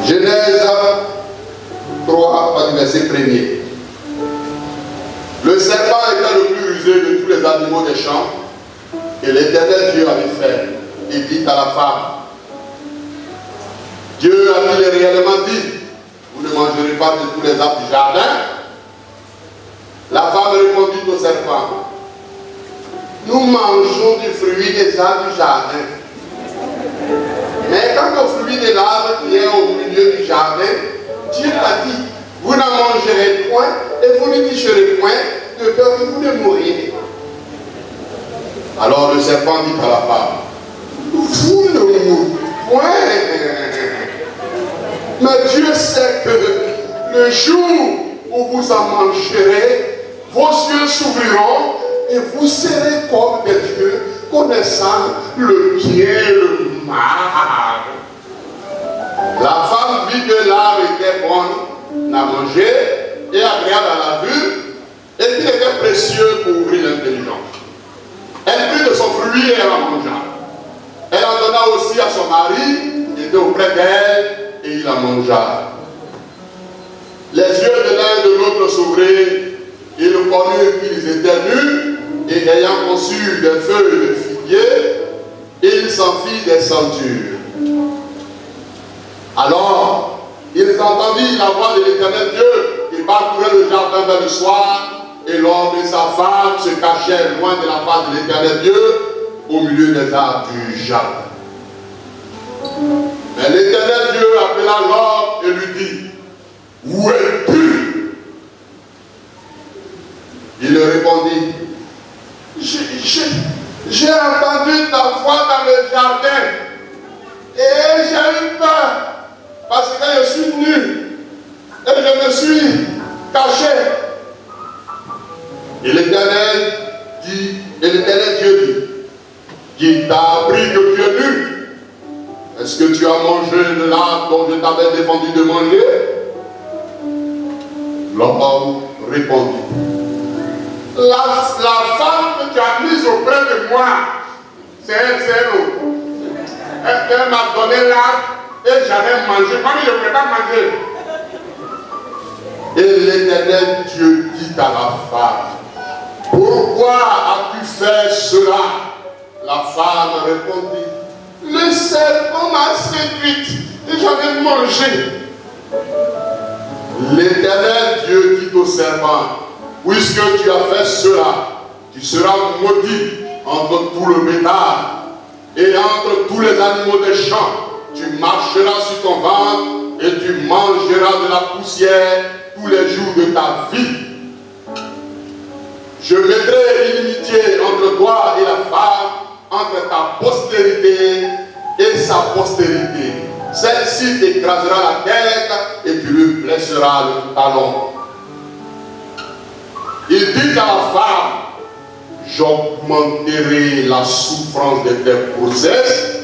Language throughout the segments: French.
Genèse 3, verset 1er. Le serpent était le plus rusé de tous les animaux des champs, et l'Éternel Dieu avait fait. Il dit à la femme, Dieu a-t-il réellement dit, vous ne mangerez pas de tous les arbres du jardin? La femme répondit au serpent, nous mangeons du fruit des arbres du jardin. Mais quant au fruit de l'arbre qui est au milieu du jardin, Dieu a dit, vous n'en mangerez point et vous ne toucherez point de peur que vous ne mouriez. Alors le serpent dit à la femme, vous ne mourrez point. Mais Dieu sait que le jour où vous en mangerez, vos yeux s'ouvriront et vous serez comme des dieux, connaissant le bien et le mal. La femme vit que l'arbre était bon à manger et agréable à la vue, et qu'il était précieux pour ouvrir l'intelligence. Elle prit de son fruit et elle en mangea. Elle en donna aussi à son mari, qui était auprès d'elle, et il en mangea. Les yeux de l'un et de l'autre s'ouvrirent, ils connurent qu'ils étaient nus, et ayant conçu des feuilles de figuier, ils s'en firent des ceintures. Alors, ils entendirent la voix de l'Éternel Dieu qui parcourait le jardin vers le soir, et l'homme et sa femme se cachèrent loin de la face de l'Éternel Dieu, au milieu des arbres du jardin. Mais l'Éternel Dieu appela l'homme et lui dit, où es-tu? Il lui répondit, j'ai entendu ta voix dans le jardin et j'ai eu peur parce que je suis nu et je me suis caché. Et l'Éternel Dieu dit, qui t'a appris que tu es nu? Est-ce que tu as mangé de l'arbre dont je t'avais défendu de manger? L'homme répondit, la femme que tu as mise auprès de moi, c'est elle. Elle m'a donné l'arbre et j'avais mangé. Moi, je ne voulais pas manger. Et l'Éternel Dieu dit à la femme, pourquoi as-tu fait cela? La femme répondit, le serpent m'a séduite et j'en ai mangé. L'Éternel Dieu dit au serpent, puisque tu as fait cela, tu seras maudit entre tout le bétail et entre tous les animaux des champs. Tu marcheras sur ton ventre et tu mangeras de la poussière tous les jours de ta vie. Je mettrai l'inimitié entre toi et la femme, entre ta postérité et sa postérité. Celle-ci t'écrasera la tête et tu lui blesseras le talon. Il dit à la femme, j'augmenterai la souffrance de tes grossesses,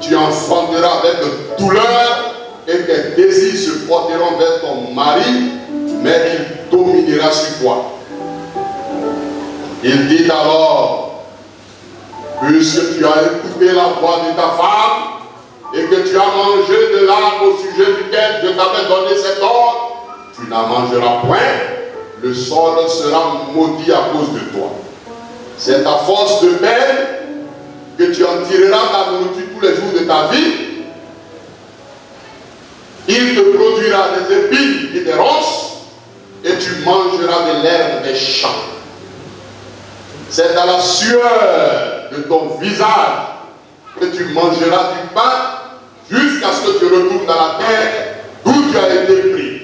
tu enfanteras avec douleur et tes désirs se porteront vers ton mari, mais il dominera sur toi. Il dit alors, puisque tu as écouté la voix de ta femme et que tu as mangé de l'arbre au sujet duquel je t'avais donné cet ordre, tu n'en mangeras point, le sol sera maudit à cause de toi. C'est à force de peine que tu en tireras ta nourriture tous les jours de ta vie. Il te produira des épines et des ronces et tu mangeras de l'herbe des champs. C'est à la sueur de ton visage que tu mangeras du pain jusqu'à ce que tu retournes dans la terre d'où tu as été pris.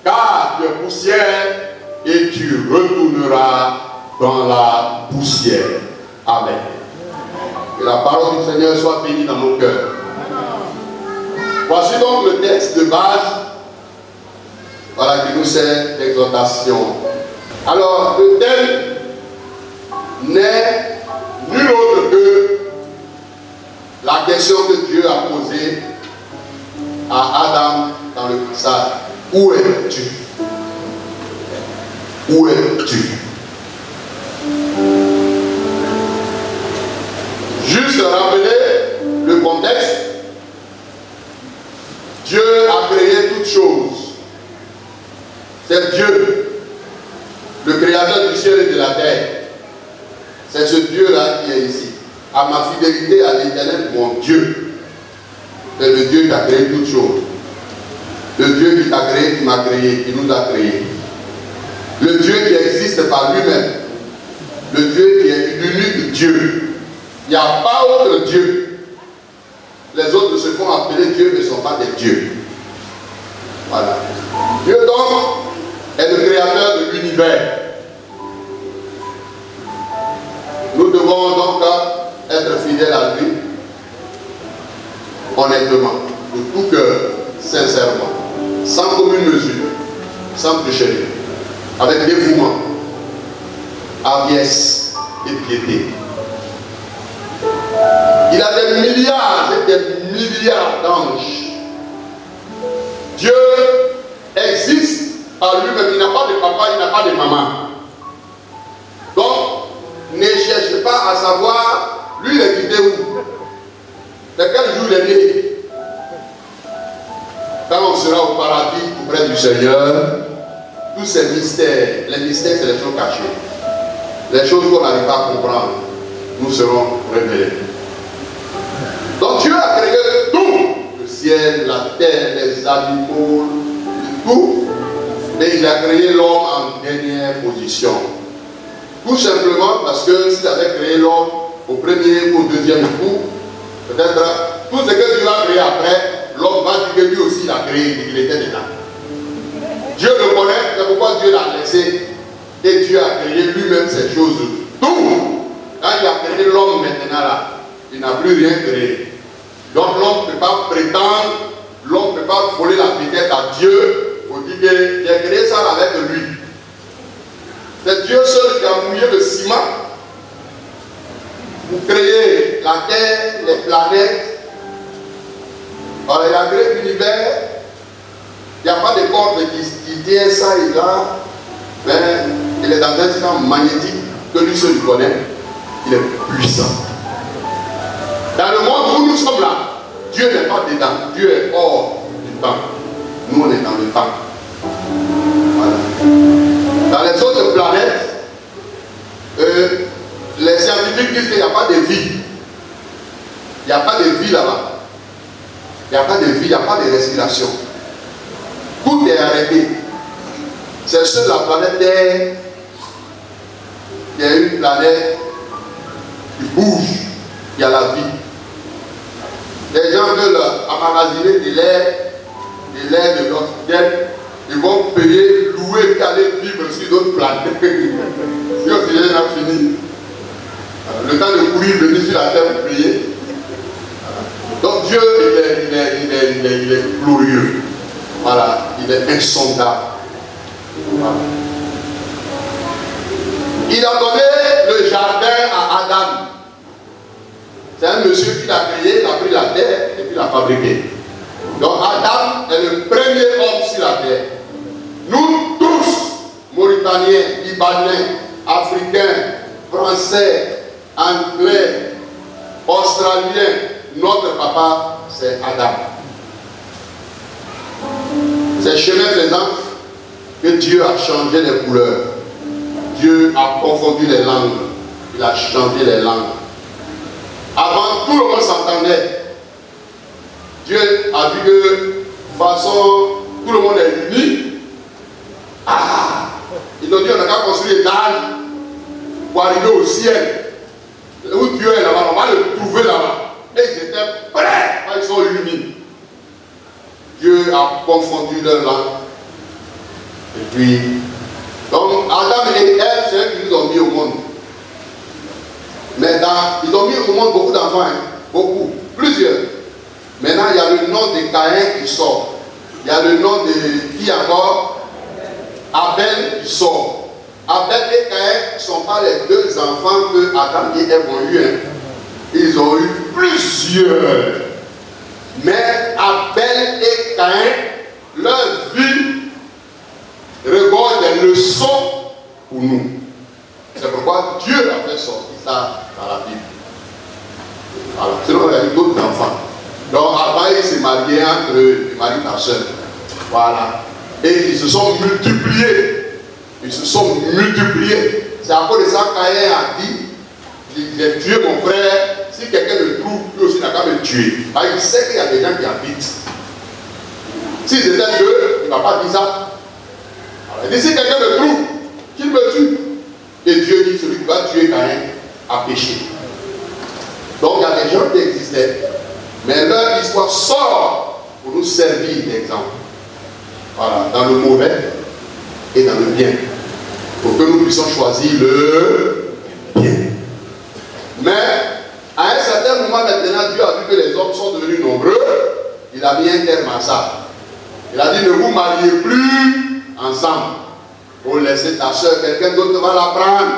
Car tu es poussière et tu retourneras dans la poussière. Amen. Que la parole du Seigneur soit bénie dans nos cœurs. Voici donc le texte de base, voilà, qui nous sert d'exhortation. Alors, le thème n'est nul autre que la question que Dieu a posée à Adam dans le passage. Où es-tu? Où es-tu? Juste rappeler le contexte. Dieu a créé choses. C'est Dieu, le créateur du ciel et de la terre. C'est ce Dieu-là qui est ici. À ma fidélité à l'Éternel, mon Dieu. C'est le Dieu qui a créé toutes choses. Le Dieu qui t'a créé, qui m'a créé, qui nous a créés. Le Dieu qui existe par lui-même. Le Dieu qui est l'unique Dieu. Il n'y a pas autre Dieu. Les autres se font appeler Dieu, mais ne sont pas des dieux. Voilà. Dieu donc est le créateur de l'univers. Nous devons donc être fidèles à lui, honnêtement, de tout cœur, sincèrement, sans commune mesure, sans tricherie, avec dévouement, hardiesse et piété. Il a des milliards et des milliards d'anges. Dieu existe par lui-même. Il n'a pas de papa, il n'a pas de maman. Donc, ne cherchez pas à savoir, lui il est quitté où? De quel jour il est né? Quand on sera au paradis auprès du Seigneur, tous ces mystères, les mystères c'est les choses cachées. Les choses qu'on n'arrive pas à comprendre, nous serons révélés. Donc Dieu a créé tout, le ciel, la terre, les animaux, tout. Mais il a créé l'homme en dernière position. Tout simplement parce que s'il avait créé l'homme au premier ou au deuxième coup, peut-être tout ce que Dieu a créé après, l'homme va dire que lui aussi il a créé, il était dedans. Dieu le connaît, c'est pourquoi Dieu l'a laissé. Et Dieu a créé lui-même ces choses. Tout. Quand il a créé l'homme maintenant là, il n'a plus rien créé. Donc l'homme ne peut pas prétendre, l'homme ne peut pas voler la vedette à Dieu pour dire que j'ai créé ça avec lui. C'est Dieu seul qui a mouillé le ciment pour créer la terre, les planètes. Alors il a créé l'univers. Il n'y a pas de corde qui tient ça et là. Mais il est dans un champ magnétique que lui seul connaît. Il est puissant. Dans le monde où nous sommes là, Dieu n'est pas dedans. Dieu est hors du temps. Nous, on est dans le temps. Voilà. Dans les autres planètes, les scientifiques disent qu'il n'y a pas de vie. Il n'y a pas de vie là-bas. Il n'y a pas de vie, il n'y a pas de respiration. Tout est arrêté. C'est seule la planète Terre qui est une planète qui bouge, qui a la vie. Les gens veulent emmagasiner de l'air de l'oxygène, ils vont payer, louer, puis aller vivre sur d'autres planètes. Si l'oxygène a fini, le temps de courir, venir sur la terre pour prier. Donc Dieu, il est glorieux. Voilà, il est insondable. Voilà. Il a donné le jardin à Adam. C'est un monsieur qui l'a créé, il a pris la terre et puis l'a fabriqué. Donc Adam est le premier homme sur la terre. Nous tous, Mauritaniens, Libanais, Africains, Français, Anglais, Australiens, notre papa, c'est Adam. C'est chemin faisant que Dieu a changé les couleurs. Dieu a confondu les langues. Il a changé les langues. Avant, tout le monde s'entendait. Dieu a vu que, de toute façon, tout le monde est uni. Ah! Ils ont dit, on n'a qu'à construire une âge pour arriver au ciel. Où Dieu est là-bas, on va le trouver là-bas. Et ils étaient prêts, ils sont unis. Dieu a confondu leurs langues. Et puis, donc Adam et Ève, c'est eux qui nous ont mis au monde. Mais ils ont mis au monde beaucoup d'enfants, hein? Beaucoup, plusieurs. Maintenant, il y a le nom de Caïn qui sort. Il y a le nom de qui encore? Abel qui sort. Abel et Caïn ne sont pas les deux enfants que Adam et Ève ont eu. Hein? Ils ont eu plusieurs. Mais Abel et Caïn, leur vie regorge des leçons pour nous. C'est pourquoi Dieu a fait sortir ça dans la Bible. Voilà. Sinon, il y a eu d'autres enfants. Donc, avant, il s'est marié entre eux, il marie ta soeur. Voilà. Et ils se sont multipliés. Ils se sont multipliés. C'est à cause de ça qu'Aïe a dit, j'ai tué mon frère. Si quelqu'un le trouve, lui aussi n'a qu'à me tuer. Il sait qu'il y a des gens qui habitent. S'ils étaient deux, il ne va pas dire ça. Il dit, si quelqu'un me trouve, qu'il me tue. Et Dieu dit, celui qui va tuer Caïn a péché. Donc il y a des gens qui existaient. Mais leur histoire sort pour nous servir d'exemple. Voilà, dans le mauvais et dans le bien. Pour que nous puissions choisir le bien. Mais, à un certain moment maintenant, Dieu a vu que les hommes sont devenus nombreux. Il a mis un terme à ça. Il a dit, ne vous mariez plus ensemble. Pour laisser ta soeur, quelqu'un d'autre va la prendre.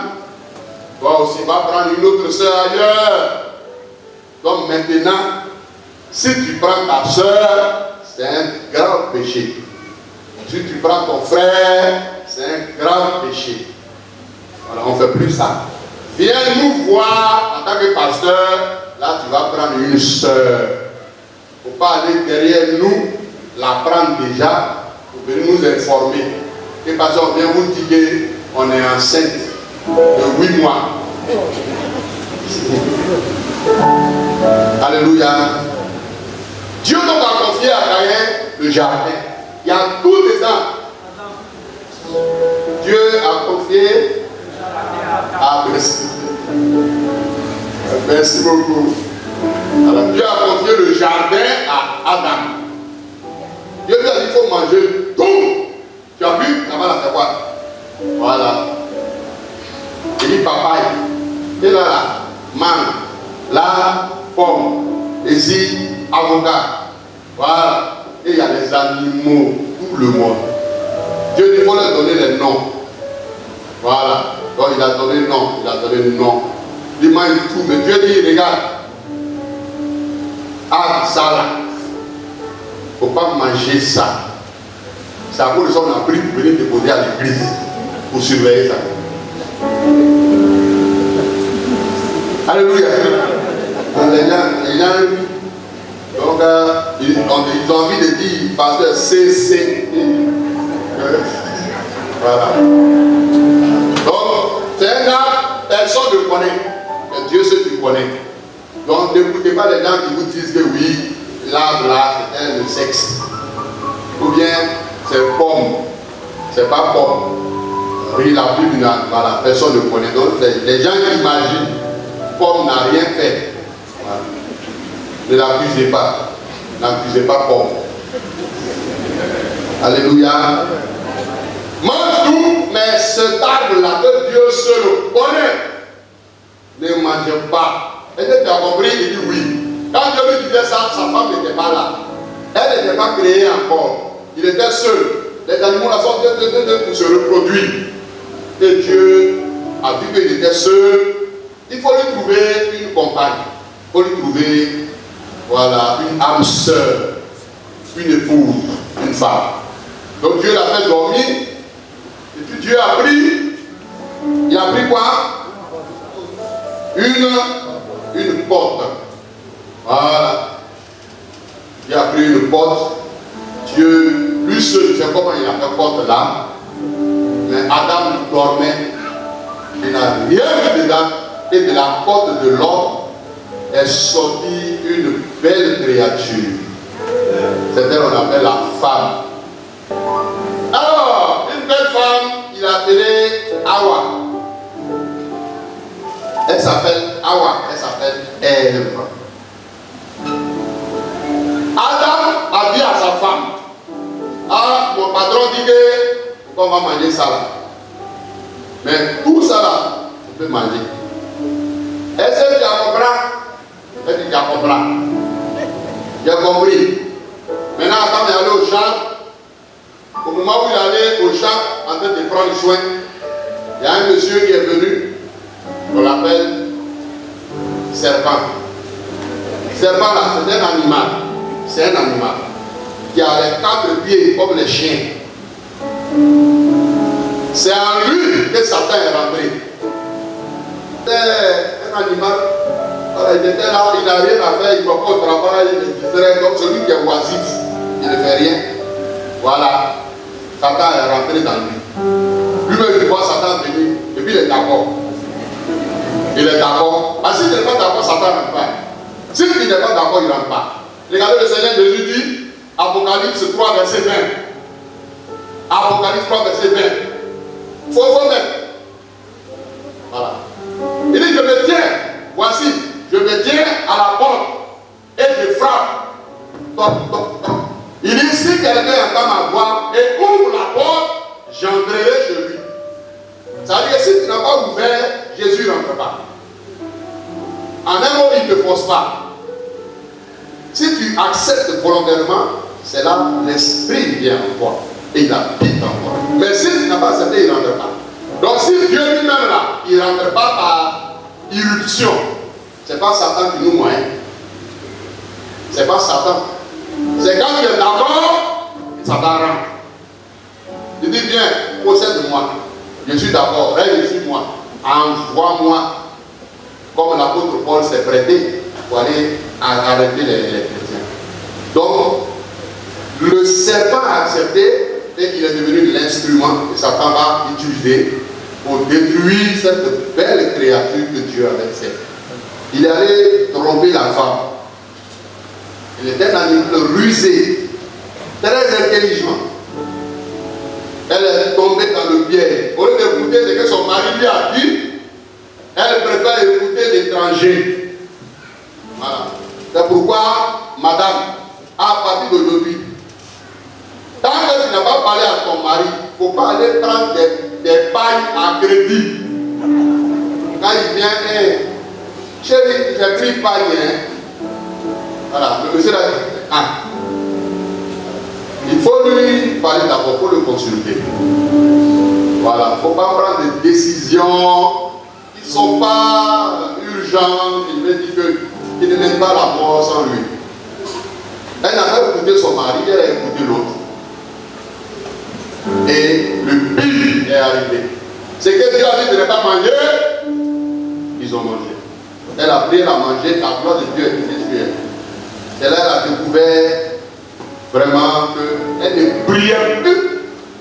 Toi aussi, va prendre une autre soeur ailleurs. Donc maintenant, si tu prends ta soeur, c'est un grave péché. Si tu prends ton frère, c'est un grave péché. Voilà, on ne fait plus ça. Viens nous voir en tant que pasteur, là tu vas prendre une soeur. Il ne faut pas aller derrière nous, la prendre déjà, pour venir nous informer. Et parce qu'on vient vous dire qu'on est enceinte de 8 mois. Alléluia. Dieu donc a confié à Caïn le jardin. Il y a tout dedans. Dieu a confié à Christ. Merci beaucoup. Alors, Dieu a confié le jardin à Adam. Dieu lui a dit, il faut manger tout. Tu as vu? Là-bas, là, c'est quoi? Voilà. Il dit papaye. Et là, mangue. Là, pomme. Ici, avocat. Voilà. Et il y a les animaux, tout le monde. Dieu dit, il faut leur donner les noms. Voilà. Donc il a donné le nom. Il a donné le nom. Il mange tout. Mais Dieu dit, regarde. Ah, ça là. Il ne faut pas manger ça. C'est à cause de ça qu'on a pris pour venir déposer à l'église. Pour surveiller ça. Alléluia. Les gens, donc, ils ont envie de dire, pasteur, c'est. Voilà. Donc, c'est un gars, personne ne connaît. Mais Dieu sait que tu connais. Donc, n'écoutez pas les gens qui vous disent que oui, là, c'est le sexe. Ou bien, c'est pomme. C'est pas pomme. Oui, la Bible, voilà, personne ne connaît. Donc, les gens qui imaginent, pomme n'a rien fait. Voilà. Ne l'accusez pas. N'accusez pas pomme. Alléluia. Mange tout, mais cet arbre-là que Dieu seul connaît, ne mangez pas. Est-ce que tu as compris? Il dit oui. Quand Dieu lui disait ça, sa femme n'était pas là. Elle n'était pas créée encore. Il était seul. Les animaux là sont pour se reproduire. Et Dieu a vu qu'il était seul. Il faut lui trouver une compagne. Il faut lui trouver, voilà, une âme sœur, une épouse, une femme. Donc Dieu l'a fait dormir. Et puis Dieu a pris, il a pris quoi? Une porte. Voilà. Il a pris une porte. Dieu, lui seul, c'est comment il a fait porte là. Mais Adam dormait. Il n'a rien vu dedans. Et de la porte de l'homme est sortie une belle créature. C'est elle qu'on appelle la femme. Alors, une belle femme, il a appelé Hawa. Elle s'appelle Hawa, elle s'appelle Ève. Adam a dit à sa femme, ah, mon patron dit que pourquoi on va manger ça là? Mais tout ça là, on peut manger. Est-ce que tu as compris? Elle dit, tu as compris. J'ai compris. Maintenant, quand il est allé au champ, au moment où il est allé au champ, en train de prendre soin, il y a un monsieur qui est venu, on l'appelle serpent. Serpent là, c'est un animal. C'est un animal qui a les 4 pieds comme les chiens. C'est en lui que Satan est rentré. C'est un animal. Alors, il était là, il n'a rien à faire, il ne va pas au travail, il est distrait. Donc celui qui est oisif, il ne fait rien. Voilà. Satan est rentré dans lui. Lui-même, il voit Satan venir. Et puis il est d'accord. Il est d'accord. Parce que s'il n'est pas d'accord, Satan ne rentre pas. S'il n'est pas d'accord, il ne rentre pas. Regardez le Seigneur Jésus dit, Apocalypse 3, verset 20. Apocalypse 3, verset 20. Il faut mettre. Voilà. Il dit, je me tiens. Voici, je me tiens à la porte et je frappe. Toc, toc, toc. Il dit, si quelqu'un entend ma voix et ouvre la porte, j'entrerai chez lui. Ça veut dire que si tu n'as pas ouvert, Jésus ne rentre pas. En un mot, il ne te force pas. Si tu acceptes volontairement, c'est là l'esprit vient en toi et il habite en toi. Mais si tu n'as pas accepté, il ne rentre pas. Donc si Dieu lui-même là, il ne rentre pas par irruption, c'est pas Satan qui nous moyen. C'est pas Satan. C'est quand tu es d'accord, Satan rentre. Il dit bien, possède-moi. Je suis d'accord, règne sur moi. Envoie-moi. Comme l'apôtre Paul s'est prêté pour aller arrêter les chrétiens. Donc, le serpent a accepté et il est devenu l'instrument que Satan va utiliser pour détruire cette belle créature que Dieu avait faite. Il est allé tromper la femme. Il était un animal rusé, très intelligent. Elle est tombée dans le piège. Au lieu d'écouter ce que son mari lui a dit, elle préfère écouter l'étranger. Voilà. C'est pourquoi, madame, à partir d'aujourd'hui, tant que tu n'as pas parlé à ton mari, il ne faut pas aller prendre des pailles à crédit. Quand il vient, chérie, j'ai pris paille. Voilà, le monsieur a dit, ah. Il faut lui parler d'abord, il faut le consulter. Voilà, il ne faut pas prendre des décisions qui ne sont pas urgentes. Il me dit qu'il ne mène pas la mort sans lui. Elle n'a pas écouté son mari, elle a écouté l'autre. Et le pire est arrivé. C'est que Dieu a dit de ne pas manger, ils ont mangé. Elle a pris à manger, la gloire de Dieu est venue sur elle. Et là, elle a découvert vraiment qu'elle ne brillait plus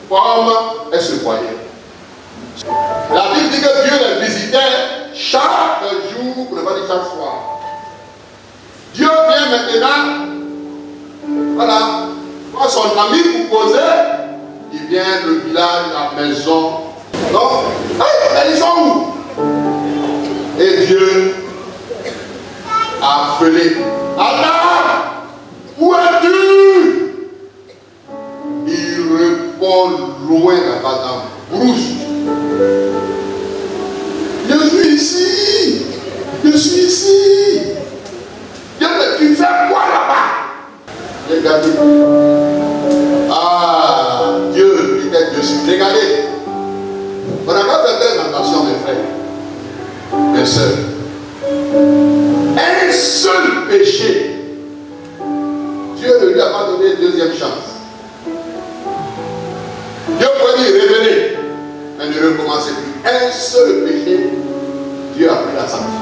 comme elle se croyait. La Bible dit que Dieu les visitait chaque jour, pour ne pas dire chaque soir. Dieu vient maintenant, voilà, quand son ami pour causer, il vient le village, la maison. Donc, ils sont où? Et Dieu a appelé Adam, où es-tu? Il répond loin là-bas dans la brousse. Je suis ici. Je suis ici. Dieu, mais tu fais quoi là-bas? Regardez. Ah, Dieu, il est dessus. Regardez. On n'a pas fait très attention, mes frères, mes soeurs. Un seul péché. Dieu ne lui a pas donné une deuxième chance. Dieu peut dire révéler, mais ne recommencer plus. Un seul péché, Dieu a pris la sanction.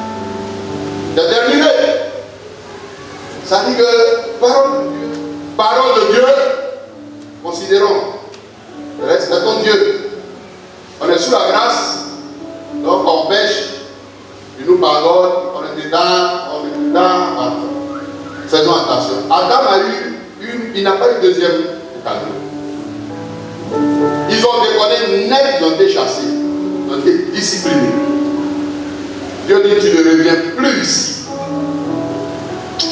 C'est terminé. Ça dit que parole de Dieu, considérons, respectons Dieu. On est sous la grâce, donc on pêche, il nous pardonne, on est dedans, faisons attention. Adam a eu il n'a pas eu deuxième cadeau. Ils ont déconné net, ils ont été chassés, ils ont été disciplinés. Dieu dit, tu ne reviens plus ici.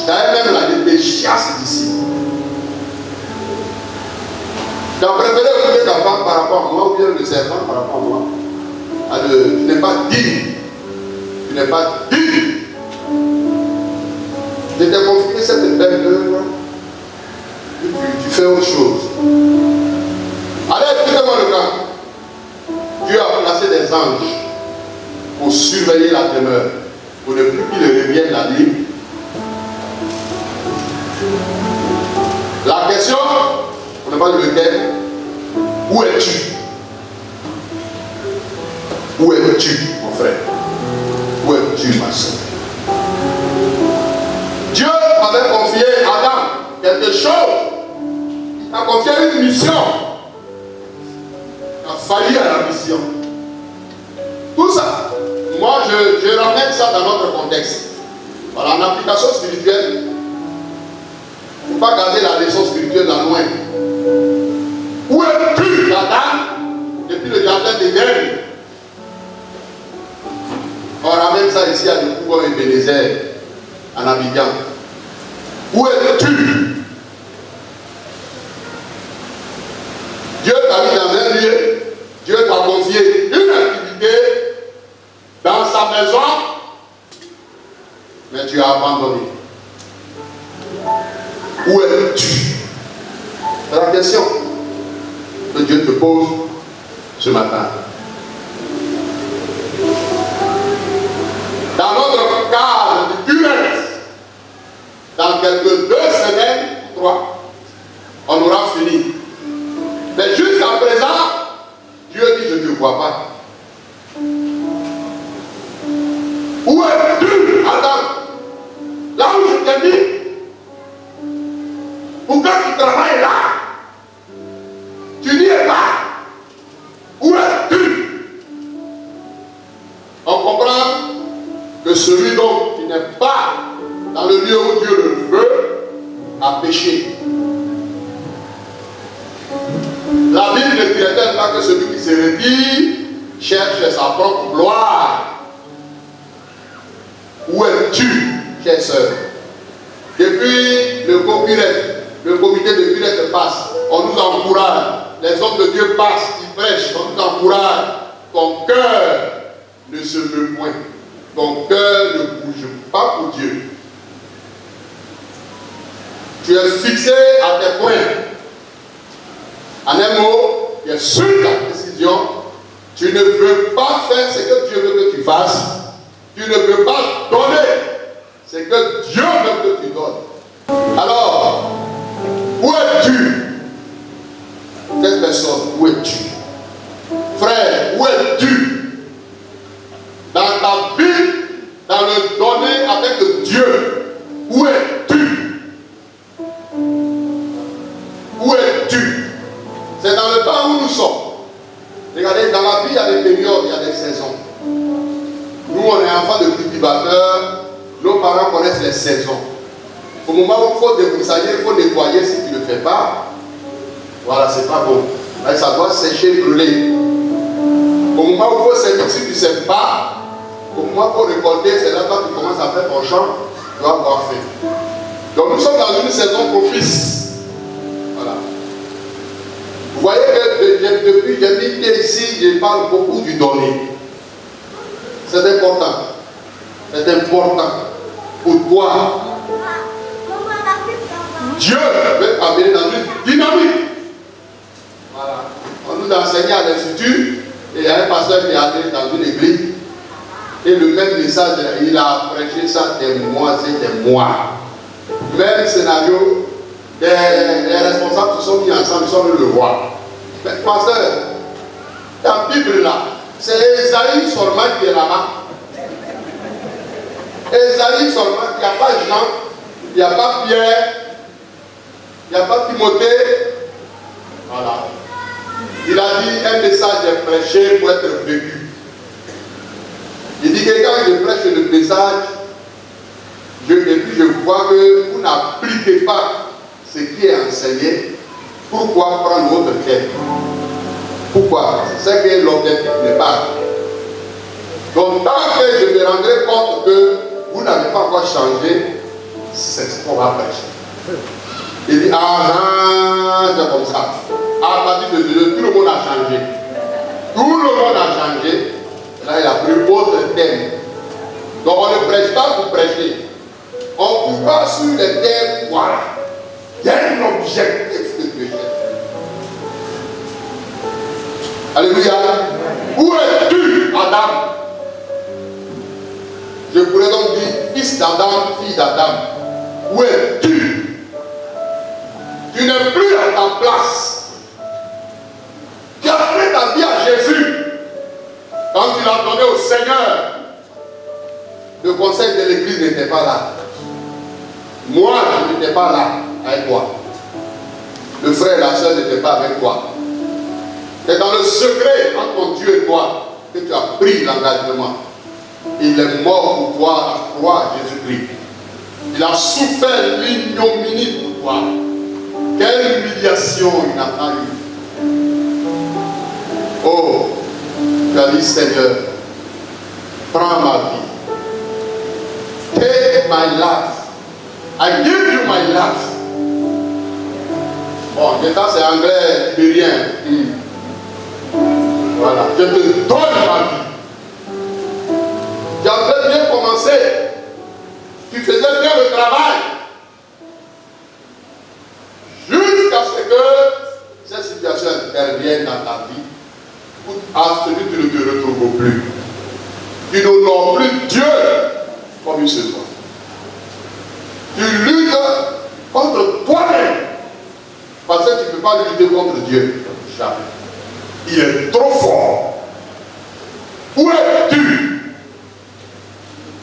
D'ailleurs, même là, il te chasse d'ici. Tu as préféré écouter ta femme par rapport à moi ou bien le serpent par rapport à moi. Tu n'es pas digne. Tu n'es pas digne. Je t'ai confié cette belle œuvre. Tu fais autre chose. Allez, écoutez-moi le cas. Dieu a placé des anges pour surveiller la demeure, pour ne plus qu'ils reviennent la nuit. La question, on ne parle pas de lequel, où es-tu? Où es-tu, mon frère? Où es-tu, ma soeur? Dieu avait confié à Adam quelque chose. a confié une mission, a failli à la mission. Tout ça, moi je ramène ça dans notre contexte. Voilà, en application spirituelle, il ne faut pas garder la leçon spirituelle là loin. Où es-tu, Adam, depuis le jardin d'Éden? On ramène ça ici à Dukougo et Bénézer, en Abidjan. Où es-tu? Dieu t'a mis dans un lieu, Dieu t'a confié une activité dans sa maison, mais tu as abandonné. Où es-tu? C'est la question que Dieu te pose ce matin. Dans notre cadre de durée, dans quelques 2 semaines, 3, on aura fini. Mais jusqu'à présent, Dieu dit, je ne te vois pas. Où es-tu, Adam? Là où je t'ai mis, pourquoi tu travailles là? Tu n'y es pas. Où es-tu? On comprend que celui donc qui n'est pas dans le lieu où Dieu le veut a péché. La Bible ne dirait-elle pas que celui qui se retire cherche sa propre gloire? Où es-tu, chère sœur? Depuis le comité de Curette passe, on nous encourage. Les hommes de Dieu passent, ils prêchent, on nous encourage. Ton cœur ne se meut point. Ton cœur ne bouge pas pour Dieu. Tu es fixé à tes points. En un mot, tu es sur ta décision. Tu ne veux pas faire ce que Dieu veut que tu fasses. Tu ne veux pas donner ce que Dieu veut que tu donnes. Alors, où es-tu? Cette personne, où es-tu? Frère, où es-tu? Dans ta vie, dans le donner avec Dieu, où es-tu? Où es-tu? C'est dans le temps où nous sommes. Regardez, dans la vie, il y a des périodes, il y a des saisons. Nous, on est enfants de cultivateurs, nos parents connaissent les saisons. Au moment où il faut débroussailler, il faut nettoyer. Si tu ne le fais pas, voilà, c'est pas bon. Là, ça doit sécher, brûler. Au moment où il faut semer, si tu ne sèmes pas, au moment où il faut récolter, c'est là quand tu commences à faire ton champ, tu vas avoir faim. Donc nous sommes dans une saison propice. Voilà. Vous voyez que depuis que j'ai mis ici, je parle beaucoup du donner. C'est important. C'est important pour toi. Dieu veut t'amener dans une dynamique. Voilà. On nous a enseigné à l'Institut, et il y a un pasteur qui est allé dans une église, et le même message, il a prêché ça des mois et des mois. Même scénario, les responsables se sont mis ensemble, ils sont venus le voir. Mais pasteur, ta Bible là, c'est Esaïe seulement qui est là-bas. Esaïe seulement, il n'y a pas Jean, il n'y a pas Pierre, il n'y a pas Timothée. Voilà. Il a dit un message est prêché pour être vécu. Il dit que quand je prêche le message, et puis je vois que vous n'appliquez pas ce qui est enseigné, pourquoi prendre votre quête? Pourquoi? C'est que l'objectif n'est pas. Donc tant que je me rendrai compte que vous n'avez pas encore changé, c'est ce qu'on va prêcher. Il dit, c'est comme ça. À partir de Dieu, tout le monde a changé. Tout le monde a changé. Là, il a pris autre thème. Donc on ne prêche pas pour prêcher. On ne peut pas sur les thèmes, voilà. Il y a un objectif de Dieu. Alléluia. Où es-tu, Adam? Je pourrais donc dire fils d'Adam, fille d'Adam. Où es-tu? Tu n'es plus à ta place. Tu as donné ta vie à Jésus. Quand tu l'as donné au Seigneur, le conseil de l'église n'était pas là. Moi, je n'étais pas là avec toi. le frère et la soeur n'étaient pas avec toi. C'est dans le secret entre ton Dieu et toi que tu as pris l'engagement. Il est mort pour toi à la croix, Jésus-Christ. Il a souffert l'ignominie pour toi. Quelle humiliation il n'a pas eu. Oh, tu as dit, Seigneur, prends ma vie. Take my life. I give you my life. Bon, maintenant c'est anglais libérien. Voilà, je te donne ma vie. Tu as très bien commencé. Tu faisais bien le travail. Jusqu'à ce que cette situation intervienne dans ta vie. À celui que tu ne te retrouves plus. Tu n'honores plus Dieu comme il se doit. Tu luttes contre toi-même. Parce que tu ne peux pas lutter contre Dieu. Jamais. Il est trop fort. Où es-tu?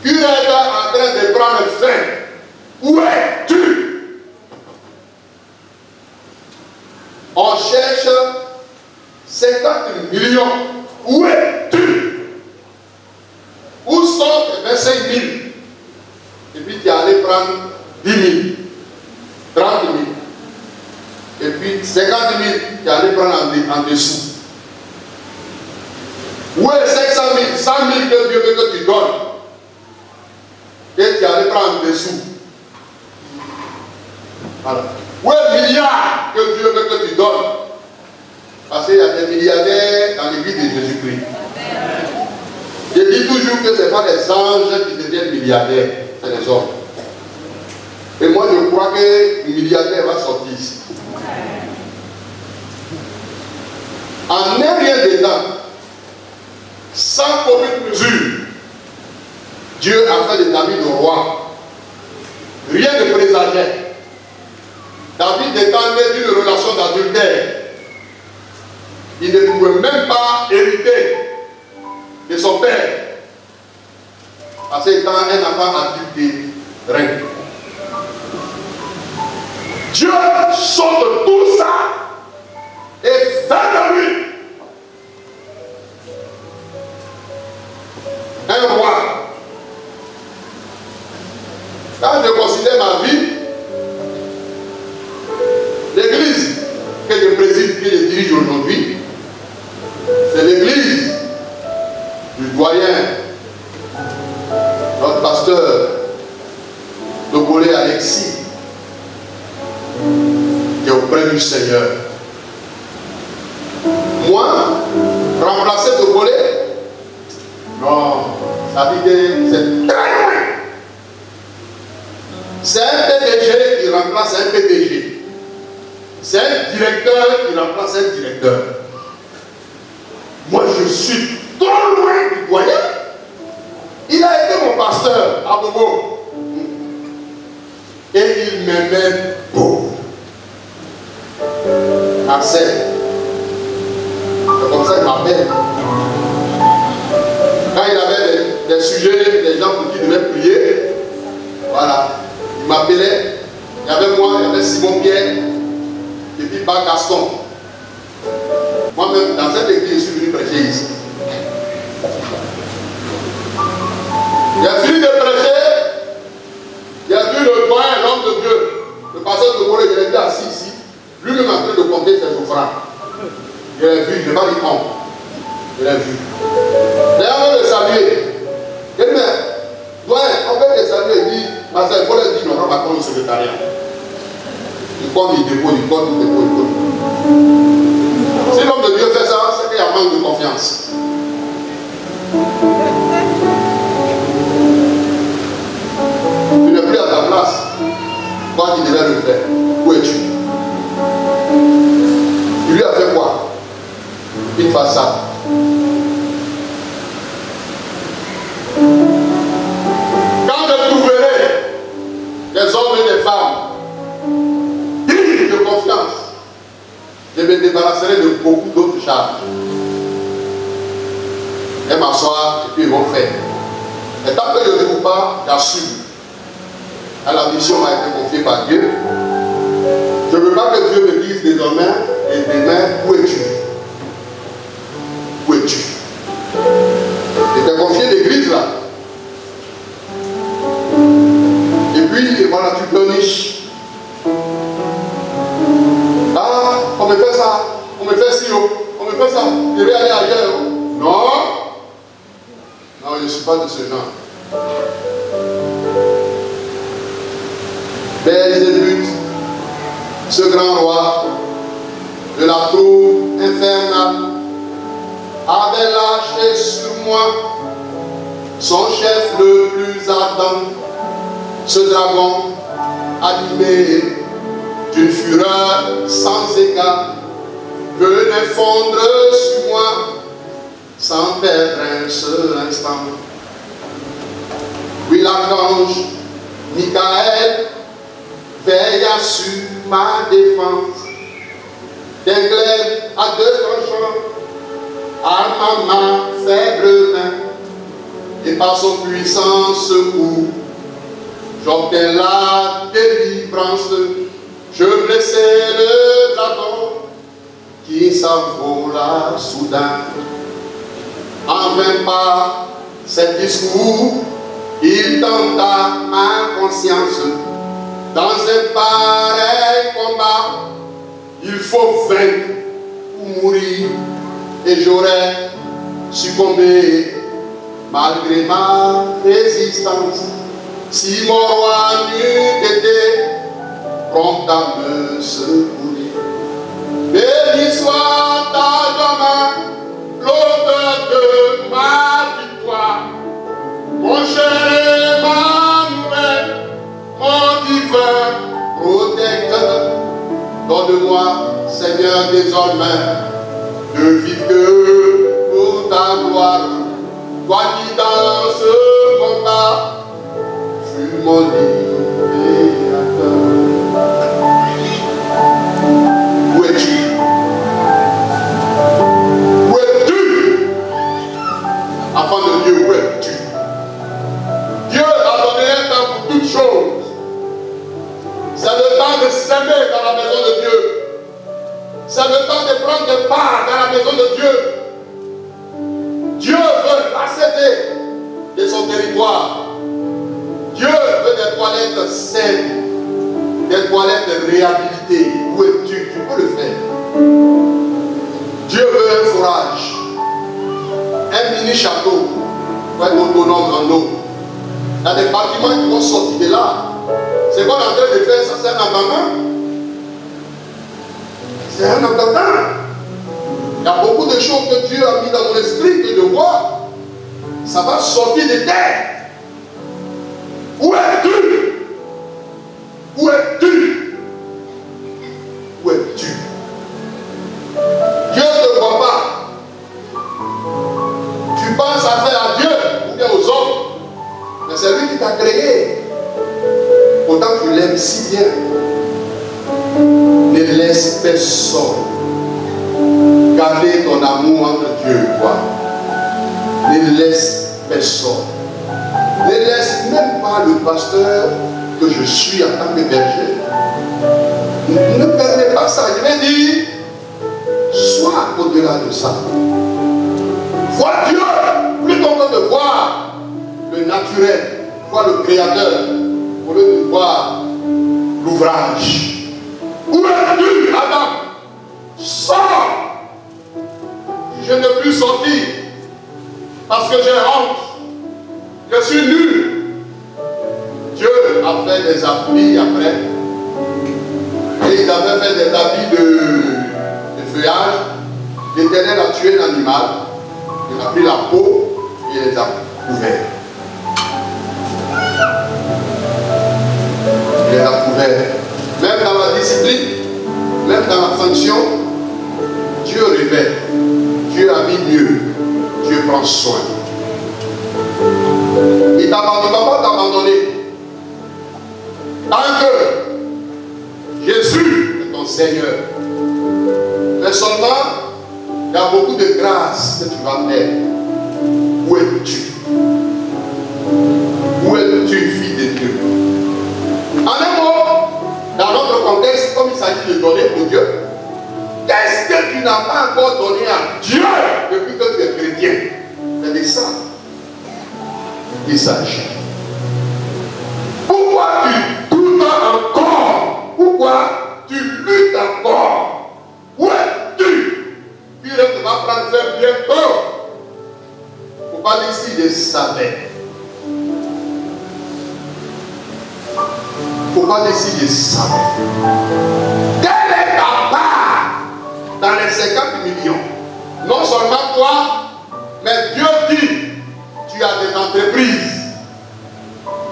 Tu es en train de prendre fin. Où es-tu? On cherche 50 millions. Où es-tu? Où sont tes 25 000? Et puis tu es allé prendre 10 000, 30 000. Et puis 50 000, tu es allé prendre en dessous. Où est 500 000, 100 000 que Dieu veut que tu donnes? Et tu es allé prendre en dessous. Voilà. Où est le milliard que Dieu veut que tu donnes? Parce qu'il y a des milliardaires dans l'église de Jésus-Christ. Je dis toujours que ce n'est pas les anges qui deviennent milliardaires, c'est les hommes. Et moi je crois que le milliardaire va sortir ici. En un rien dedans, sans commune mesure, Dieu a fait de David le roi. Rien ne présageait. David dépendait d'une relation d'adultère. Il ne pouvait même pas hériter de son père. Parce qu'étant un enfant adulté, rien. Dieu sort tout ça et fait de lui un roi. Quand je considère ma vie, l'église que je préside, que je dirige aujourd'hui, c'est l'église du doyen, notre pasteur Togolais Alexis, qui est auprès du Seigneur. Moi, remplacer Togolais, non, ça dit que c'est très loin. C'est un PDG qui remplace un PDG. C'est un directeur qui remplace un directeur. Moi, je suis trop loin du doyen. Il a été mon pasteur à Bobo. Et il m'aimait beaucoup. Assez. C'est comme ça qu'il m'appelle. Quand il avait des sujets, des gens pour qui il devait prier, voilà. Il m'appelait. Il y avait moi, il y avait Simon Pierre, et puis Bar Gaston. Moi-même, dans cette église, je suis venu prêcher ici. Il a fini de prêcher. Il a vu le doyen, l'homme de Dieu, le pasteur de Boré, il était assis ici, lui-même en train de compter ses offrandes. Je l'ai vu, je ne vais pas dire compte. Je l'ai vu. D'ailleurs, on le saluer. Il dit, mais, doyen, on peut le saluer, il dit, pasteur, il faut le dire, non, on va prendre le secrétariat. Il compte, il dépose, il compte, il dépose, il compte. Si l'homme de Dieu fait ça, c'est qu'il y a manque de confiance. Tu n'es plus à ta place. Toi qui devais le faire. Où es-tu? Il lui a fait quoi? Une façade. Quand je trouverai des hommes et des femmes dignes de confiance, je me débarrasserai de beaucoup d'autres charges. Et m'asseoir, et puis ils vont faire. Et tant que je ne trouve pas, j'assume. La mission m'a été confiée par Dieu. Je ne veux pas que Dieu me dise désormais et demain, où es-tu? Où es-tu? Il t'a confié l'église là. Et puis, voilà, tu pleurniches. Ah, on me fait ça, on me fait ci, on me fait ça, je vais aller ailleurs. Non, non, je ne suis pas de ce genre. Belzébuth, ce grand roi de la tour infernale, avait lâché sur moi son chef le plus ardent, ce dragon animé d'une fureur sans égard, venait fondre sur moi sans perdre un seul instant. Puis l'archange Michael veilla sur ma défense, d'un glaive à deux tranchants, arma ma faible main, et par son puissant secours, j'obtins la délivrance. Je blessai le dragon qui s'envola soudain. En vain par ses discours, il tenta ma conscience. Dans un pareil combat, il faut vaincre ou mourir, et j'aurais succombé malgré ma résistance. Si mon roi n'eût été prompt à me secourir. Béni soit ta main, l'auteur de ma victoire, mon cher Emmanuel, mon divin protecteur. Donne-moi, Seigneur, désormais, de vivre que pour ta gloire. Toi qui dans ce combat fus mon libérateur. Où es-tu? Où es-tu? Enfant de Dieu, où es-tu? Dieu a donné un temps pour toutes choses. C'est le temps de s'aimer dans la maison de Dieu. C'est le temps de prendre part dans la maison de Dieu. Dieu veut l'accéder de son territoire. Dieu veut des toilettes saines, des toilettes réhabilitées. Où es-tu? Tu peux le faire. Dieu veut un forage, un mini château pour être autonome en eau. Il y a des bâtiments qui vont sortir de là. C'est quoi on est en train de faire? Ça, c'est un entendant. C'est un entendant. Il y a beaucoup de choses que Dieu a mis dans mon esprit que de voir. Ça va sortir de terre. Où es-tu? Où es-tu? Où es-tu? Dieu ne te voit pas. Tu penses à faire à Dieu ou bien aux hommes. Mais c'est lui qui t'a créé. Pourtant tu l'aimes si bien. Ne laisse personne garder ton amour entre Dieu et toi. Ne laisse personne. Ne laisse même pas le pasteur que je suis en tant que berger. Ne permets pas ça. Je vais dire, sois au-delà de ça. Vois Dieu, plutôt que de voir le naturel, vois le Créateur, au lieu de voir l'ouvrage. Où es-tu, Adam? Sors! Je ne peux plus sortir parce que j'ai honte. Je suis nu. Dieu a fait des habits après. Et ils avaient fait des habits de feuillage. L'Éternel a tué l'animal. Il a pris la peau et il les a couverts. Il les a couverts. Même dans la discipline, même dans la fonction, Dieu révèle. Dieu a mis mieux. Dieu prend soin. Il ne va pas t'abandonner. Tant que Jésus est ton Seigneur. Mais seulement, il y a beaucoup de grâce que tu vas faire. Où es-tu? Où es-tu, fille de Dieu? En un mot, dans notre contexte, comme il s'agit s'agit de donner pour Dieu? Qu'est-ce que tu n'as pas encore donné à Dieu depuis que tu es chrétien? C'est de ça qu'il s'agit. Pourquoi tu doutes encore? Pourquoi tu luttes encore? Où es-tu? Puis il va prendre faire bientôt. Il ne faut pas dire si je savais. Il ne faut pas dire si je savais. Quelle est ta part dans les 50 millions? Non seulement toi, mais Dieu dit, tu as des entreprises.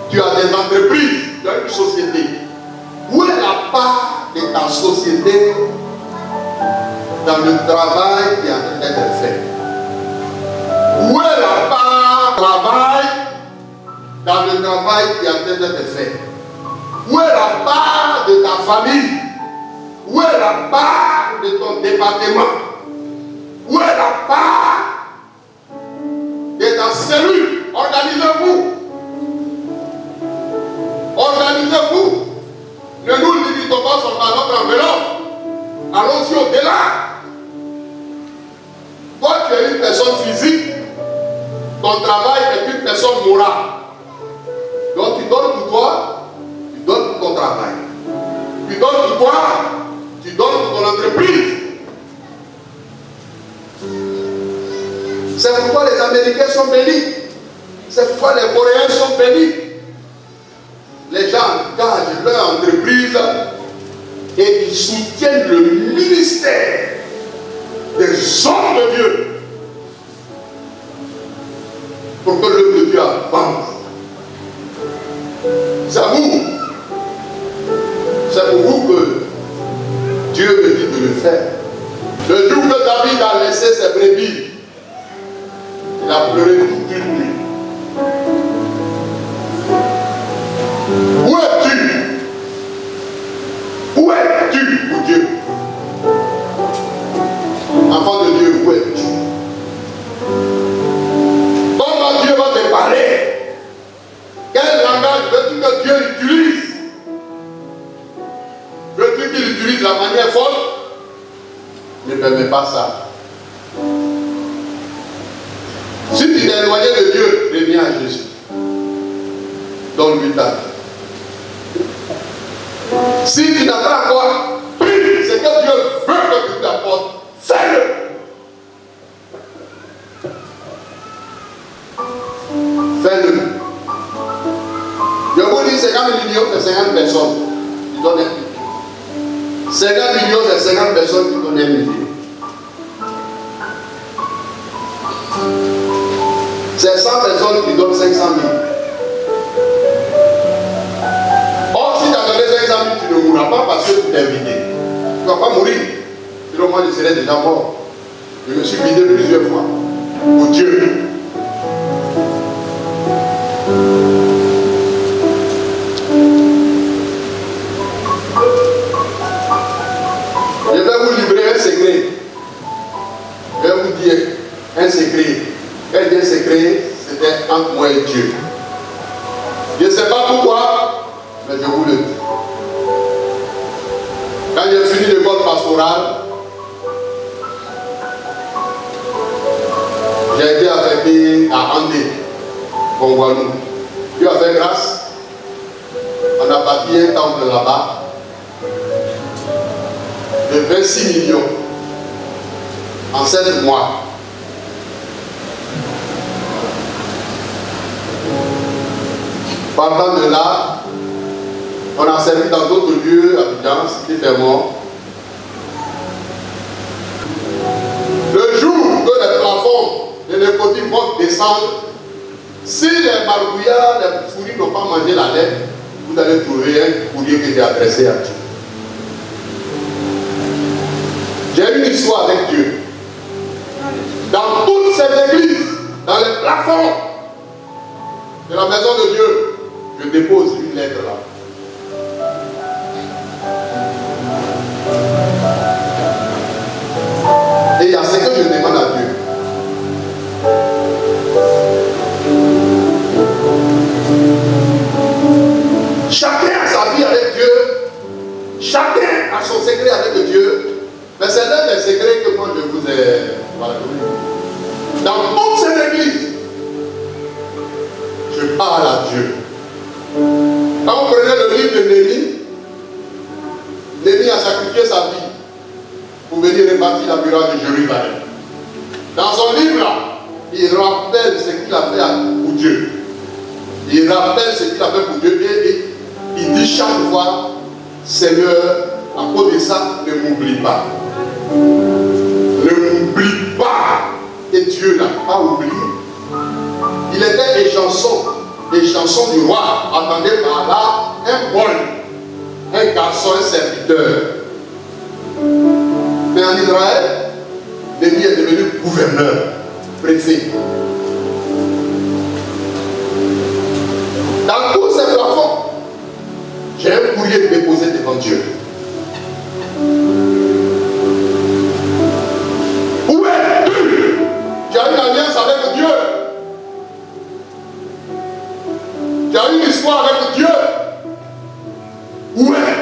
Tu as des entreprises, tu as une société. Où est la part de ta société dans le travail qui est en train d'être fait? Où est la part du travail dans le travail qui est en train d'être fait? Où est la part de ta famille? Où est la part de ton département? Où est la part de ta cellule? Organisez-vous. Organisez-vous. Ne nous limitons pas seulement à notre enveloppe. Allons-y au-delà. Toi, tu es une personne physique. Ton travail est une personne morale. Donc tu donnes pour toi, tu donnes pour ton travail. Tu donnes pour toi, tu donnes pour ton entreprise. C'est pourquoi les Américains sont bénis. C'est pourquoi les Coréens sont bénis. Les gens gagent leur entreprise et ils soutiennent le ministère des hommes de Dieu pour que l'œuvre de Dieu avance. C'est à vous. C'est pour vous que Dieu me dit de le faire. Le jour que David a laissé ses brebis, il a pleuré toute une nuit. Où es-tu? Où es-tu pour Dieu? Enfant de Dieu, où es-tu? Comment Dieu va te parler? Quel langage veux-tu que Dieu utilise? Veux-tu qu'il utilise la manière folle? Ne permets pas ça. Si tu t'es éloigné de Dieu, reviens à Jésus. Donne-lui ta vie. Si tu n'as pas encore pris ce que Dieu veut que tu t'apportes, fais-le. Fais-le. Je vous dis 50 millions, c'est 50 personnes qui donnent 1 million. 50 millions, c'est 50 personnes qui donnent 1 million. C'est 100 personnes qui donnent 500 000. Or, si tu as donné 500 000, tu ne mourras pas parce que tu t'es vidé. Tu ne vas pas mourir. Sinon, moi, je serais déjà mort. Je me suis vidé plusieurs fois. Pour Dieu. Je vais vous livrer un secret. Je vais vous dire un secret. Quel bien secret, c'était entre moi et Dieu. Je ne sais pas pourquoi, mais je vous le dis. Quand j'ai fini l'école pastorale, j'ai été affecté à Andé, Congouanou. Dieu a fait grâce. On a bâti un temple là-bas de 26 millions en 7 mois. Partant de là, on a servi dans d'autres lieux, Abidjan, Cité Fermont. Le jour que les plafonds de l'économie vont descendre, si les marouillards, les fourris n'ont pas mangé la lettre, vous allez trouver un courrier qui est adressé à Dieu. J'ai une histoire avec Dieu. Dans toutes ces églises, dans les plafonds de la maison de Dieu, je dépose une lettre là. Et il y a ce que je demande à Dieu. Chacun a sa vie avec Dieu. Chacun a son secret avec Dieu. Mais c'est l'un des secrets que moi je vous ai. Voilà. Dans toute cette église, je parle à Dieu. Quand vous prenez le livre de Néhémie, Néhémie a sacrifié sa vie pour venir rebâtir la muraille de Jérusalem. Dans son livre là, il rappelle ce qu'il a fait pour Dieu. Il rappelle ce qu'il a fait pour Dieu et il dit chaque fois, Seigneur, à cause de ça, ne m'oublie pas. Ne m'oublie pas. Et Dieu n'a pas oublié. Il était les chansons du roi, attendait par là un bon, un garçon, un serviteur. Mais en Israël, Néhémie est devenu gouverneur, préfet. Dans tous ces plafonds, j'ai un courrier déposé devant Dieu. Où es-tu? Tu as une alliance avec Dieu. Tu as une histoire avec Dieu. Où es-tu?